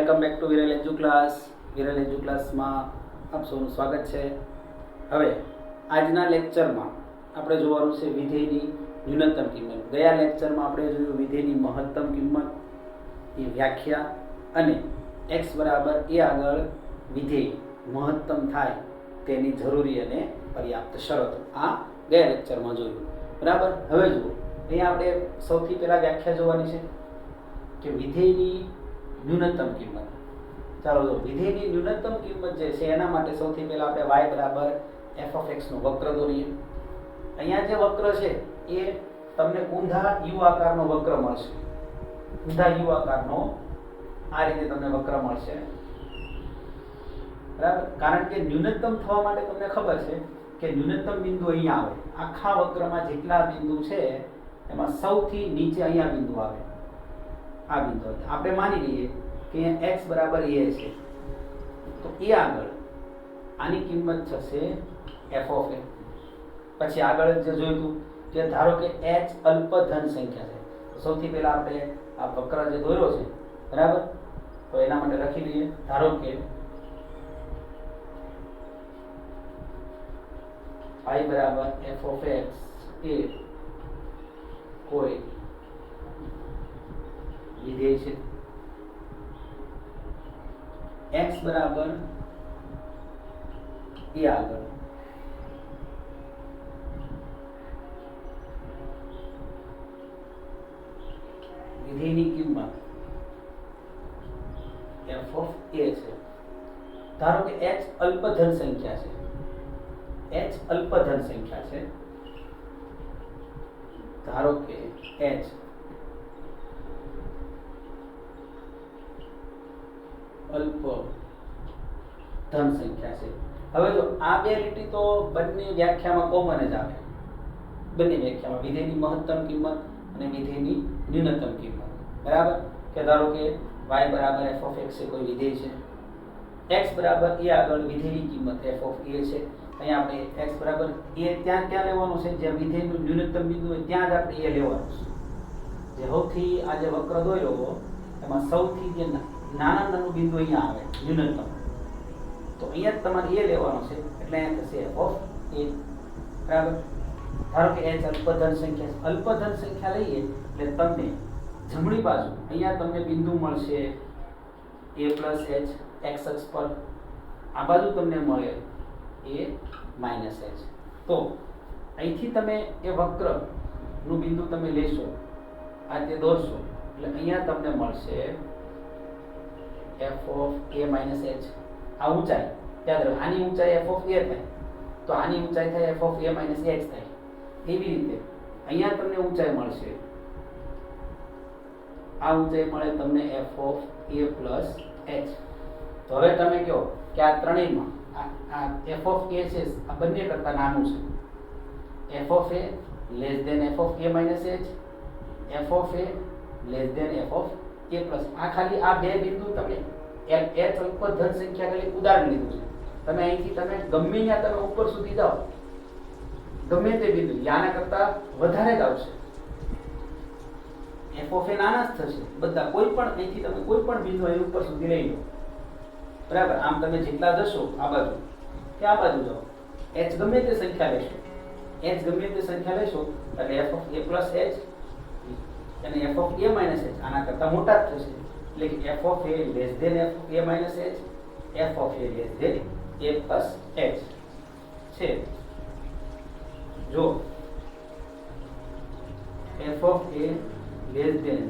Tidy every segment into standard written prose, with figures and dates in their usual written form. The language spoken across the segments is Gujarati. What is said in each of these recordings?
Welcome back to Viral edu class. Viral edu ક્લાસમાં આપ સૌનું સ્વાગત છે. હવે આજના લેક્ચરમાં આપણે જોવાનું છે વિધેયની ન્યૂનતમ કિંમત. ગયા લેક્ચરમાં આપણે જોયું વિધેયની મહત્તમ કિંમત, એ વ્યાખ્યા અને x બરાબર એ આગળ વિધેય મહત્તમ થાય તેની જરૂરી અને પર્યાપ્ત શરતો. આ ગયા લેક્ચરમાં જોયું, બરાબર. હવે જુઓ, અહીંયા આપણે સૌથી પહેલા વ્યાખ્યા જોવાની છે કે વિધેયની ન્યૂનતમ કિંમત. ચાલો જો, વિધેયની ન્યૂનતમ કિંમત જે છે એના માટે સૌથી પહેલા આપણે y બરાબર f of x નો વક્ર દોરીએ. અહીંયા જે વક્ર છે એ તમને ઊંધા યુ આકારનો વક્ર મળશે. ઊંધા યુ આકારનો આ રીતે તમને વક્ર મળશે, બરાબર. કારણ કે ન્યૂનતમ થવા માટે તમને ખબર છે કે ન્યૂનતમ બિંદુ અહીંયા આવે. આખા વક્રમાં જેટલા બિંદુ છે એમાં સૌથી નીચે અહીંયા બિંદુ આવે. આ બિંદુ આપણે માની લઈએ કે x બરાબર a છે, તો એ આગળ આની કિંમત થશે f of a. પછી આગળ જે જોઈતું કે ધારો કે h અલ્પ ધન સંખ્યા છે, તો સૌથી પહેલા આપણે આ વક્ર જે દોર્યો છે, બરાબર, તો એના માટે લખી લઈએ. ધારો કે y બરાબર f of x એ કોઈ વિધેય છે. x બરાબર એ આગળ વિધેયની કિંમત f of a છે. ધારો કે h અલ્પ ધન સંખ્યા છે. h અલ્પ ધન સંખ્યા છે. ધારો કે h અલ્પ ધન સંખ્યા છે. હવે જો આ બે લીટી તો બંને વ્યાખ્યામાં કોમન જ આવે. બંને વ્યાખ્યામાં વિધેયની મહત્તમ કિંમત અને વિધેયની ન્યૂનતમ કિંમત, બરાબર. કે ધારો કે y બરાબર f of x એ કોઈ વિધેય છે. x બરાબર a આગળ વિધેયની કિંમત f of a છે. અહીંયા આપણે x બરાબર a ત્યાં ક્યાં લેવાનું છે? જ્યાં વિધેયનું ન્યૂનતમ બિંદુ હોય ત્યાં જ આપણે a લેવાનું છે. જે સૌથી આ જે વક્ર દોર્યો એમાં સૌથી જે નાનું બિંદુ અહીંયા આવે ન્યૂનતમ, તો અહીંયા જ તમારે a લેવાનો છે. એટલે અહીંયા થશે f of a, બરાબર. ધારો કે h અલ્પ ધન સંખ્યા છે. અલ્પ ધન સંખ્યા લઈએ એટલે તમને જમણી બાજુ અહીંયા તમને બિંદુ મળશે a plus h x અક્ષ પર. આ બાજુ તમને મળે a minus h. તો અહીંથી તમે એ વક્ર નું બિંદુ તમે લેશો, આ તે દોરશો, એટલે અહીંયા તમને મળશે f of a minus h. આ ઊંચાઈ યાદ રાખો, આની ઊંચાઈ f of a થાય તો આની ઊંચાઈ થાય f of a minus h થાય. એવી રીતે અહીંયા તમને ઊંચાઈ મળશે, આ ઊંચાઈ મળે તમને f of a plus h. તો હવે તમે કહો કે આ ત્રણેયમાં આ f of a છે આ બંને કરતા નાનું છે. f of a less than f of a minus h, f of a less than f of a plus. આ ખાલી આ બે બિંદુ તમે h અલ્પ ધન સંખ્યા ખાલી ઉદાહરણ લીધું છે. તમે અહીંથી તમે ગમે ત્યાં તમે ઉપર સુધી જાઓ, ગમે તે બિંદુ આના કરતા વધારે જ આવશે. f of a નાના જ થશે બધા. કોઈ પણ અહીંથી તમે કોઈ પણ બિંદુ અહીં ઉપર સુધી લઈ લો, બરાબર. આમ તમે જેટલા જશો આ બાજુ કે આ બાજુ જાઓ, h ગમે તે સંખ્યા લેશો, h ગમે તે સંખ્યા લેશો એટલે f of a plus h અને f of a minus h આના કરતા મોટા જ થશે. એટલે કે f of a less than f of a minus h, f of a less than a plus h છે. જો f of a less than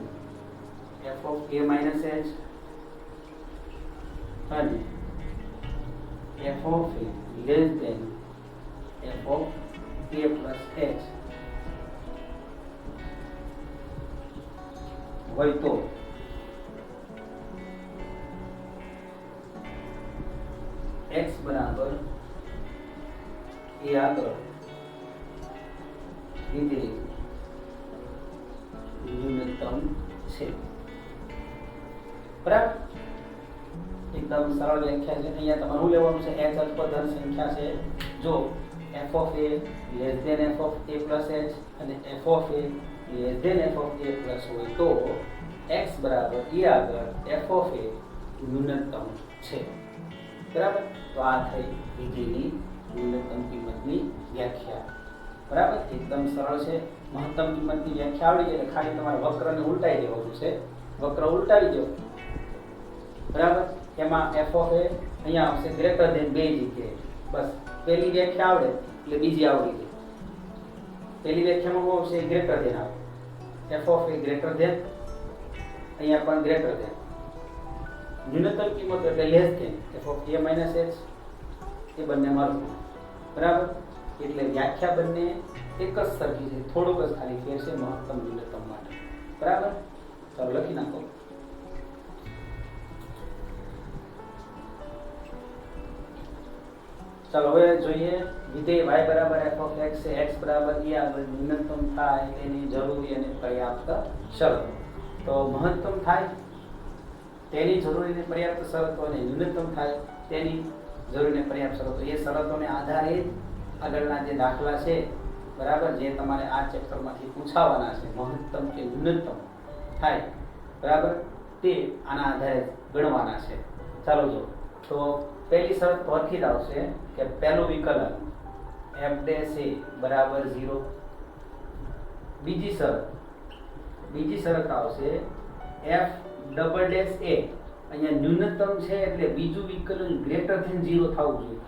f of a minus h અને f of a less than f of a plus h હોય તો x બરાબર એ આગળ વિધેય ન્યૂનતમ છે, બરાબર. એકદમ સરળ વ્યાખ્યા છે. અહીંયા તમારું લેવાનું છે h અલ્પ ધન સંખ્યા છે. જો f of a less than f of a plus h અને f of a less than f of a plus હોય તો x બરાબર એ આગળ f of a ન્યૂનતમ છે. બરાબર, તો આ થઈ વિધેયની ન્યૂનતમ કિંમતની વ્યાખ્યા. બરાબર, એકદમ સરળ છે. મહત્તમ કિંમતની વ્યાખ્યા આવડી જાય એટલે ખાલી તમારે વક્રને ઉલટાઈ દેવાનું છે. વક્ર ઉલટાવી દો. બરાબર, એમાં f ઓફ a અહીંયા આવશે ગ્રેટર ધેન બે જગ્યાએ. બસ પહેલી વ્યાખ્યા આવડે એટલે બીજી આવડી ગઈ. પહેલી વ્યાખ્યામાં શું આવશે? ગ્રેટર ધેન આવે. f of a greater than, અહીંયા પણ ગ્રેટર ધેન. ન્યૂનતમ કિંમત એટલે less than f of a minus h, એ બંને મારું. બરાબર, એટલે વ્યાખ્યા બંને એક જ સરખી છે, થોડુંક જ ખાલી ફેર છે મહત્તમ ન્યૂનતમ માટે. બરાબર, ચાલો લખી નાખો. ચાલો હવે જોઈએ વિધેય y બરાબર f ઓફ x છે, x બરાબર e આગળ ન્યૂનતમ થાય તેની જરૂરી અને પર્યાપ્ત શરતો. તો મહત્તમ થાય તેની જરૂરી અને પર્યાપ્ત શરતો અને ન્યૂનતમ થાય તેની જરૂરી અને પર્યાપ્ત શરતો, એ શરતોને આધારે આગળના જે દાખલા છે, બરાબર, જે તમારે આ ચેપ્ટરમાંથી પૂછાવાના છે, મહત્તમ કે ન્યૂનતમ થાય, બરાબર, તે આના આધારે ગણવાના છે. ચાલો જો, તો પહેલી શરત પરથી જ આવશે કે પહેલું વિકલન f ડેશ a બરાબર 0. બીજી શરત આવશે f ડબલ ડેશ a, અહીંયા ન્યૂનતમ છે એટલે બીજું વિકલન ગ્રેટર ધેન 0 થવું જોઈએ.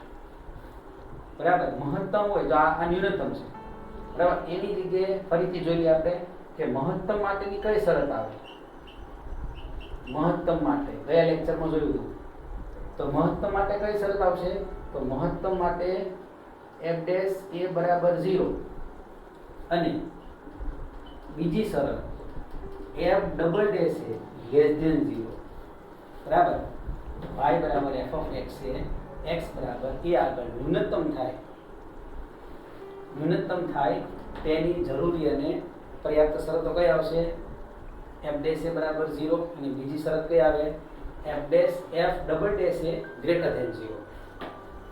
બરાબર, મહત્તમ હોય તો આ ન્યૂનતમ છે. બરાબર, એની જગ્યાએ ફરીથી જોઈ લઈએ આપણે કે મહત્તમ માટેની કઈ શરત આવે. મહત્તમ માટે ગયા લેક્ચરમાં જોયું હતું. તો મહત્તમ માટે કઈ શરત આવશે? તો મહત્તમ માટે f ડેશ a બરાબર 0 અને બીજી શરત f double dash a less than 0. બરાબર, y બરાબર f ઓફ x છે, x બરાબર a આગળ ન્યૂનતમ થાય તેની જરૂરી અને પર્યાપ્ત શરતો કઈ આવશે? f ડેશ a બરાબર 0 અને બીજી શરત કઈ આવે? f double dash a greater than 0.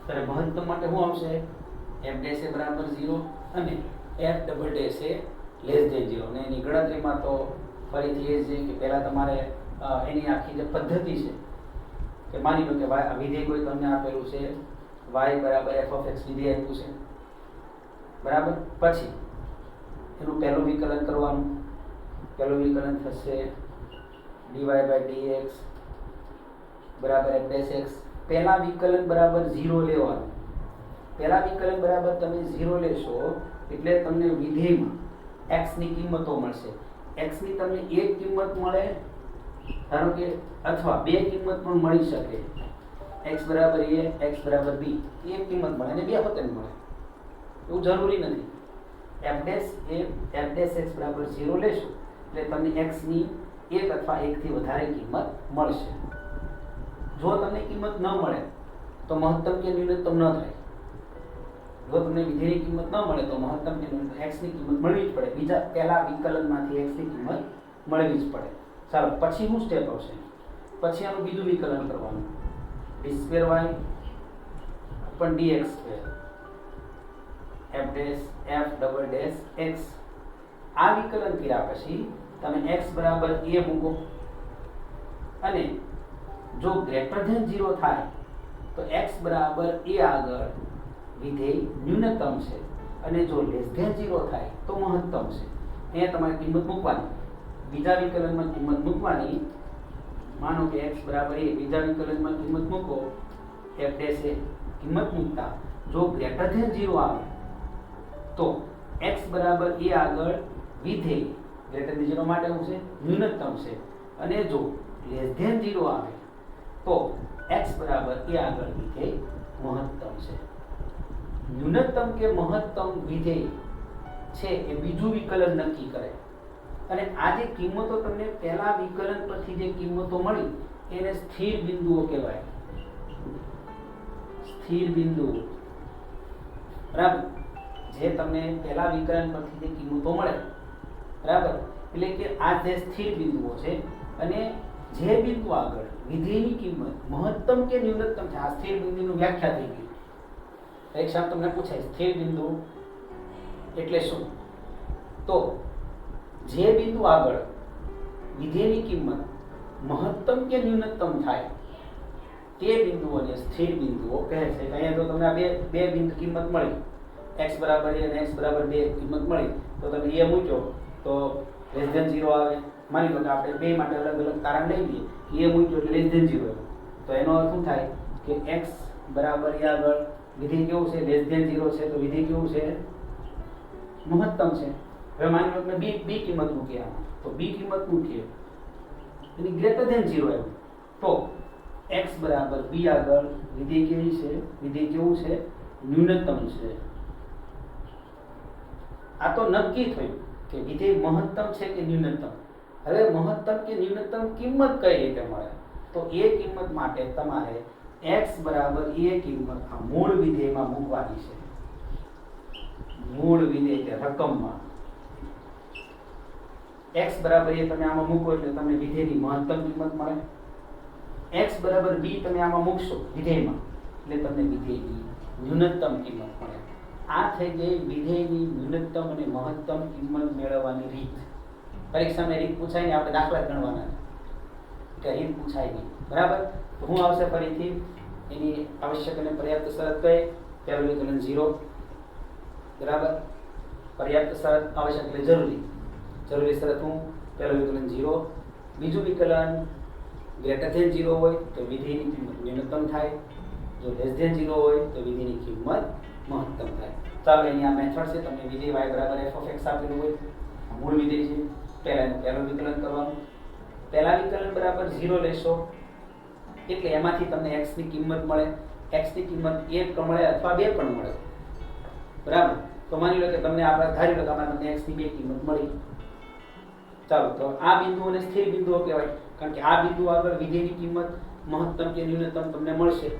ત્યારે મહત્તમ માટે શું આવશે? f ડેશ a બરાબર 0 અને f double dash a less than 0. અને એની ગણતરીમાં તો ફરીથી એ છે કે પહેલા તમારે એની આખી જે પદ્ધતિ છે કે માની લો કે વિધેય કોઈ તમને આપેલું છે, y બરાબર f ઓફ x વિધેય આપ્યું છે. બરાબર, પછી એનું પહેલું વિકલન કરવાનું. પહેલું વિકલન થશે dy by dx બરાબર f ડેશ x. પહેલા વિકલન બરાબર 0 લેવાનું. પહેલા વિકલન બરાબર તમે 0 લેશો એટલે તમને વિધેયમાં x ની કિંમતો મળશે. x ની તમને એક કિંમત મળે, ધારો કે, અથવા બે કિંમત પણ મળી શકે. x બરાબર a, x બરાબર b, એક કિંમત મળે અને બે હોતે મળે, એવું જરૂરી નથી. f ડેશ x બરાબર 0 લેશો એટલે તમને x ની એક અથવા એકથી વધારે કિંમત મળશે. જો તમને કિંમત ન મળે તો મહત્તમ કે ન્યૂનતમ ન થાય. જો તમને વિધેયની કિંમત ન મળે તો મહત્તમ કે ન્યૂનતમ x ની કિંમત મળવી જ પડે. બીજા પહેલા વિકલનમાંથી x ની કિંમત મળવી જ પડે. ચાલો, પછી શું સ્ટેપ આવશે? પછી આનું બીજું વિકલન કરવાનું. d2y upon dx square f double dash x. આ વિકલન કર્યા પછી તમે x બરાબર a મૂકો અને જો ગ્રેટર ધેન 0 થાય તો x બરાબર a આગળ વિધેય ન્યૂનતમ છે અને જો લેસ ધેન 0 થાય તો મહત્તમ છે. અહીંયા તમારે કિંમત મૂકવાની. બીજા વિકલનમાં કિંમત મૂકવાની. માનો કે x બરાબર a, બીજા વિકલનમાં કિંમત મૂકો f ડેશ a. કિંમત મૂકતા જો ગ્રેટર ધેન 0 આવે તો x બરાબર a આગળ વિધેય ગ્રેટર ધેન 0 માટે શું છે? ન્યૂનતમ છે. અને જો લેસ ધેન 0 આવે તો x બરાબર a આગળ વિધેય મહત્તમ છે. ન્યૂનતમ કે મહત્તમ વિધેય છે એ બીજું વિકલન નક્કી કરે. અને આ જે કિંમતો તમને પહેલા વિકલન પરથી જે કિંમતો મળી એને સ્થિર બિંદુઓ કહેવાય. સ્થિર બિંદુઓ. બરાબર, જે તમને પહેલા વિકલન પરથી જે કિંમતો મળે, બરાબર, એટલે કે આ જે સ્થિર બિંદુઓ છે અને જે બિંદુ આગળ વિધેયની કિંમત મહત્તમ કે ન્યૂનતમ છે, આ સ્થિર બિંદુની વ્યાખ્યા થઈ ગઈ. પરીક્ષામાં તમને પૂછાય સ્થિર બિંદુ એટલે શું? તો જે બિંદુ આગળ વિધેયની કિંમત મહત્તમ કે ન્યૂનતમ થાય તે બિંદુઓને સ્થિર બિંદુઓ કહે છે. અહીંયા જો તમને આ બે બિંદુ કિંમત મળી, x બરાબર a અને x બરાબર 2 કિંમત મળી, તો તમે a મૂક્યો તો લેસ ધેન 0 આવે. માની લો કે આપણે બે માટે અલગ અલગ તારણ લઈ લઈએ, a મૂક્યો એટલે લેસ ધેન 0, તો એનો અર્થ શું થાય કે x બરાબર a આગળ વિધેય કેવું છે, લેસ ધેન 0 છે, તો વિધેય કેવું છે, મહત્તમ છે. હવે માની લો કે b કિંમત મૂકી આમાં, તો b કિંમત મૂકીએ એની ગ્રેટર ધેન 0 આવ્યું, તો x બરાબર b આગળ વિધેય કેવી છે, વિધેય કેવું છે, ન્યૂનતમ છે. આ તો નક્કી થયું કે વિધેય મહત્તમ છે કે ન્યૂનતમ. હવે મહત્તમ કે ન્યૂનતમ કિંમત કઈ રીતે મળે, તો એ કિંમત માટે તમારે x બરાબર એ કિંમત આ મૂળ વિધેયમાં મૂકવાની છે. મૂળ વિધેય કે રકમમાં x બરાબર એ તમે આમાં મૂકો એટલે તમને વિધેયની મહત્તમ કિંમત મળે. x બરાબર b તમે આમાં મૂકશો વિધેયમાં એટલે તમને વિધેયની ન્યૂનતમ કિંમત મળે. આ થઈ ગઈ વિધેયની ન્યૂનતમ અને મહત્તમ કિંમત મેળવવાની રીત. પરીક્ષામાં રીત પૂછાય ને, આપણે દાખલા ગણવાના કે રીત પૂછાય નહીં, બરાબર. તો હું આવશે ફરીથી એની આવશ્યક અને પર્યાપ્ત શરત કઈ, પહેલું વિકલન 0, બરાબર. પર્યાપ્ત શરત આવશ્યક એટલે જરૂરી, જરૂરી શરત હું પહેલું વિકલન 0, બીજું વિકલન ગ્રેટર ધેન 0 હોય તો વિધેયની કિંમત ન્યૂનતમ થાય, જો લેસ ધેન 0 હોય તો વિધેયની કિંમત મહત્તમ થાય. ચાલો અહીંયા આ મેથડ છે, તમને વિધેય y બરાબર f of x આપેલું હોય, મૂળ વિધેય છે, પહેલું વિકલન કરવાનું. પહેલા વિકલન બરાબર 0 લેશો એટલે એમાંથી તમને x ની કિંમત મળે. x ની કિંમત 1 પણ મળે અથવા 2 પણ મળે, બરાબર. તો માની લો કે તમને આપણે ધારી લો કે આમાં તમને x ની 2 કિંમત મળી. ચાલો, તો આ બિંદુઓને સ્થિર બિંદુઓ કહેવાય, કારણ કે આ બિંદુ આગળ વિધેયની કિંમત મહત્તમ કે ન્યૂનતમ તમને મળશે.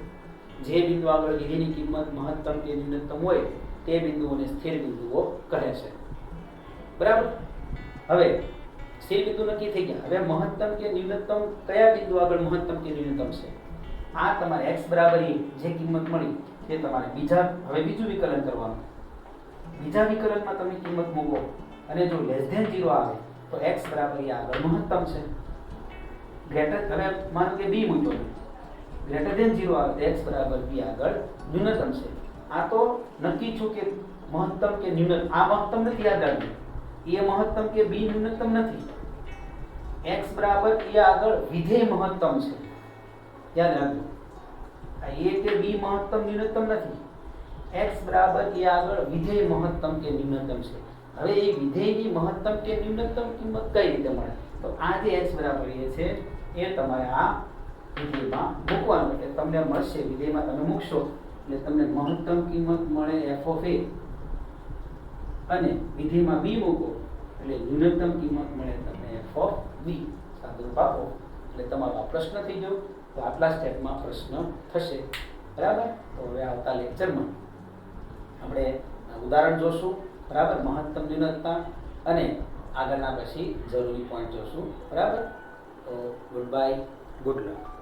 જે બિંદુ આગળ વિધેયની કિંમત મહત્તમ કે ન્યૂનતમ હોય તે બિંદુઓને સ્થિર બિંદુઓ કહે છે, બરાબર. હવે સ્થિર બિંદુ નક્કી થઈ ગયા. હવે મહત્તમ કે ન્યૂનતમ કયા બિંદુ આગળ મહત્તમ કે ન્યૂનતમ છે, આ તમારે x બરાબર એ જે કિંમત મળી તે તમારે બીજું વિકલન કરવાનું. બીજા વિકલનમાં તમે કિંમત મૂકો અને જો લેસ ધેન 0 આવે તો x બરાબર એ આગળ મહત્તમ છે. હવે માનો કે b મૂક્યો, ગ્રેટર ધેન 0 આવે તો x બરાબર b આગળ ન્યૂનતમ છે. આ તો નક્કી છું કે મહત્તમ કે ન્યૂનતમ. આ મહત્તમ નથી, યાદ રાખજો. એ મહત્તમ કે b ન્યૂનતમ નથી. x બરાબર એ આગળ વિધેય મહત્તમ છે, યાદ રાખજો. આ a કે b મહત્તમ ન્યૂનતમ નથી. x બરાબર એ આગળ વિધેય મહત્તમ કે ન્યૂનતમ છે. હવે એ વિધેયની મહત્તમ કે ન્યૂનતમ કિંમત કઈ રીતે મળે, તો આ જે x બરાબર એ છે એ તમારે આ વિધેયમાં મૂકવાનું એટલે તમને મળશે. વિધેયમાં તમે મૂકશો એટલે તમને મહત્તમ કિંમત મળે f of a, અને વિધેયમાં b મૂકો એટલે ન્યૂનતમ કિંમત મળે તમને f of b. સાદુરૂપ આપો એટલે તમારો આ પ્રશ્ન થઈ ગયો. તો આટલા સ્ટેપમાં પ્રશ્ન થશે, બરાબર. તો હવે આવતા લેક્ચરમાં આપણે ઉદાહરણ જોશું, બરાબર, મહત્તમ ન્યૂનતમ, અને આગળના પછી જરૂરી પોઈન્ટ જોશું, બરાબર. તો ગુડ બાય, ગુડ લક.